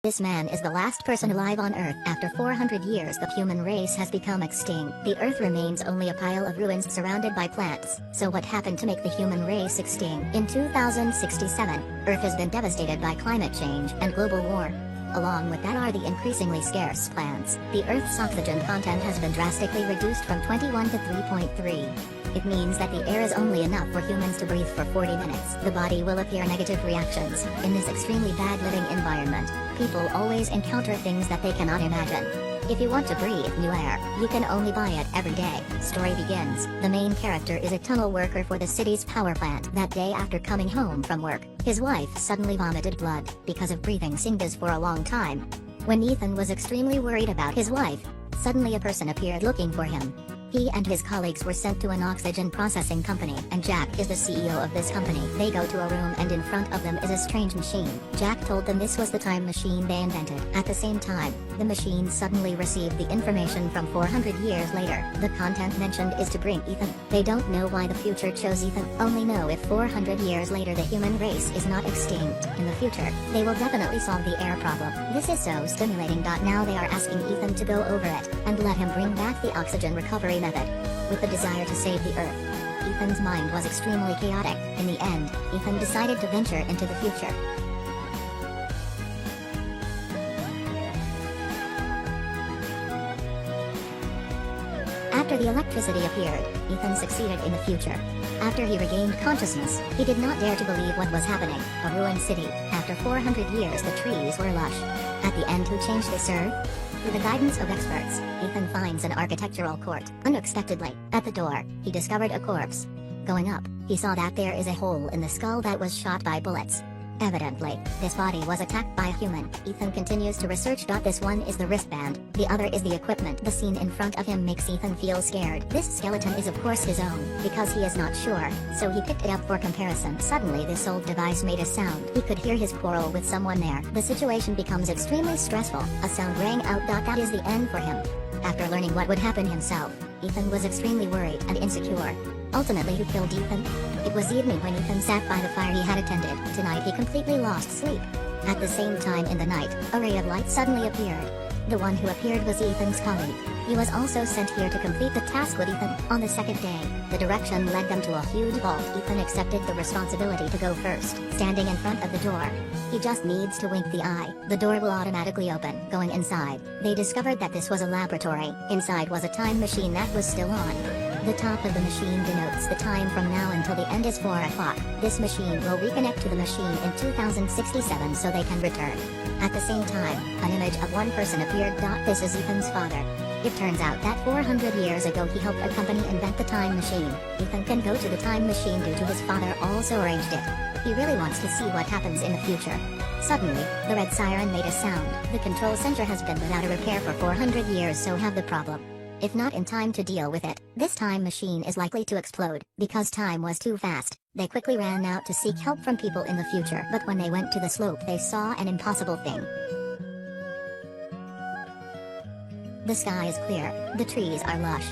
This man is the last person alive on Earth. After 400 years the human race has become extinct. The Earth remains only a pile of ruins surrounded by plants. So what happened to make the human race extinct? In 2067, Earth has been devastated by climate change and global war. Along with that are the increasingly scarce plants. The Earth's oxygen content has been drastically reduced from 21 to 3.3. It means that the air is only enough for humans to breathe for 40 minutes. The body will appear negative reactions. In this extremely bad living environment, people always encounter things that they cannot imagine. If you want to breathe new air, you can only buy it every day. Story begins. The main character is a tunnel worker for the city's power plant. That day after coming home from work, his wife suddenly vomited blood because of breathing sinkers for a long time. When Ethan was extremely worried about his wife, suddenly a person appeared looking for him. He and his colleagues were sent to an oxygen processing company, and Jack is the CEO of this company. They go to a room and in front of them is a strange machine. Jack told them this was the time machine they invented. At the same time, the machine suddenly received the information from 400 years later. The content mentioned is to bring Ethan. They don't know why the future chose Ethan, only know if 400 years later the human race is not extinct. In the future, they will definitely solve the air problem. This is so stimulating. Now they are asking Ethan to go over it, and let him bring back the oxygen recovery method. With the desire to save the Earth, Ethan's mind was extremely chaotic. In the end, Ethan decided to venture into the future. After the electricity appeared, Ethan succeeded in the future. After he regained consciousness, he did not dare to believe what was happening. A ruined city. After 400 years the trees were lush. At the end, who changed this Earth? With the guidance of experts, Ethan finds an architectural court. Unexpectedly, at the door, he discovered a corpse. Going up, he saw that there is a hole in the skull that was shot by bullets. Evidently, this body was attacked by a human. Ethan continues to research. This one is the wristband, the other is the equipment. The scene in front of him makes Ethan feel scared. This skeleton is of course his own, because he is not sure, so he picked it up for comparison. Suddenly this old device made a sound. He could hear his quarrel with someone there. The situation becomes extremely stressful. A sound rang out. That is the end for him. After learning what would happen himself, Ethan was extremely worried and insecure. Ultimately, who killed Ethan? It was evening when Ethan sat by the fire he had attended. Tonight he completely lost sleep. At the same time in the night, a ray of light suddenly appeared. The one who appeared was Ethan's colleague. He was also sent here to complete the task with Ethan. On the second day, the direction led them to a huge vault. Ethan accepted the responsibility to go first. Standing in front of the door, he just needs to wink the eye. The door will automatically open. Going inside, they discovered that this was a laboratory. Inside was a time machine that was still on. The top of the machine denotes the time from now until the end is 4 o'clock. This machine will reconnect to the machine in 2067 so they can return. At the same time, an image of one person appeared. This is Ethan's father. It turns out that 400 years ago he helped a company invent the time machine. Ethan can go to the time machine due to his father also arranged it. He really wants to see what happens in the future. Suddenly, the red siren made a sound. The control center has been without a repair for 400 years, so have the problem. If not in time to deal with it, this time machine is likely to explode. Because time was too fast, they quickly ran out to seek help from people in the future. But when they went to the slope they saw an impossible thing. The sky is clear, the trees are lush.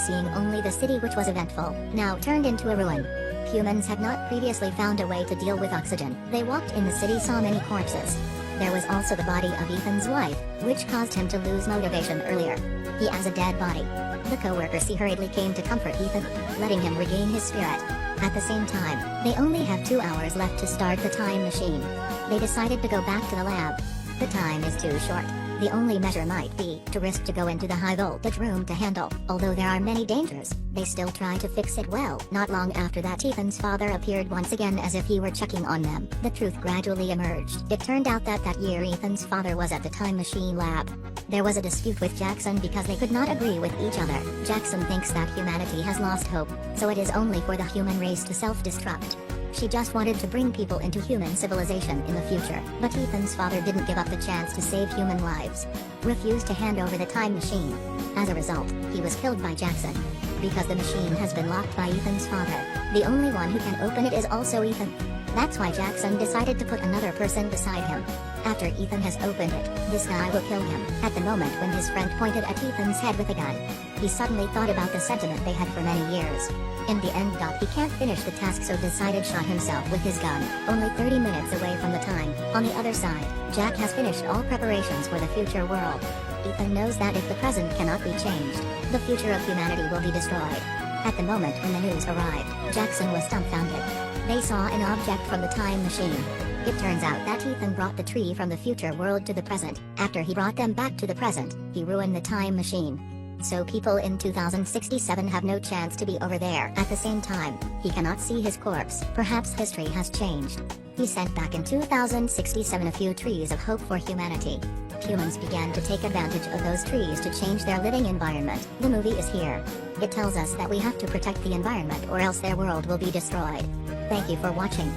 Seeing only the city which was eventful, now turned into a ruin. Humans had not previously found a way to deal with oxygen. They walked in the city, saw many corpses. There was also the body of Ethan's wife, which caused him to lose motivation earlier. He has a dead body. The co-workers hurriedly came to comfort Ethan, letting him regain his spirit. At the same time, they only have 2 hours left to start the time machine. They decided to go back to the lab. The time is too short. The only measure might be to risk to go into the high voltage room to handle. Although there are many dangers, they still try to fix it well. Not long after that, Ethan's father appeared once again as if he were checking on them. The truth gradually emerged. It turned out that year Ethan's father was at the time machine lab. There was a dispute with Jackson because they could not agree with each other. Jackson thinks that humanity has lost hope, so it is only for the human race to self-destruct. She just wanted to bring people into human civilization in the future. But Ethan's father didn't give up the chance to save human lives. Refused to hand over the time machine. As a result, he was killed by Jackson. Because the machine has been locked by Ethan's father, the only one who can open it is also Ethan. That's why Jackson decided to put another person beside him. After Ethan has opened it, this guy will kill him. At the moment when his friend pointed at Ethan's head with a gun, he suddenly thought about the sentiment they had for many years. In the end, he can't finish the task, so decided shot himself with his gun, only 30 minutes away from the time. On the other side, Jack has finished all preparations for the future world. Ethan knows that if the present cannot be changed, the future of humanity will be destroyed. At the moment when the news arrived, Jackson was dumbfounded. They saw an object from the time machine. It turns out that Ethan brought the tree from the future world to the present. After he brought them back to the present, he ruined the time machine. So people in 2067 have no chance to be over there. At the same time, he cannot see his corpse. Perhaps history has changed. He sent back in 2067 a few trees of hope for humanity. Humans began to take advantage of those trees to change their living environment. The movie is here. It tells us that we have to protect the environment or else their world will be destroyed. Thank you for watching.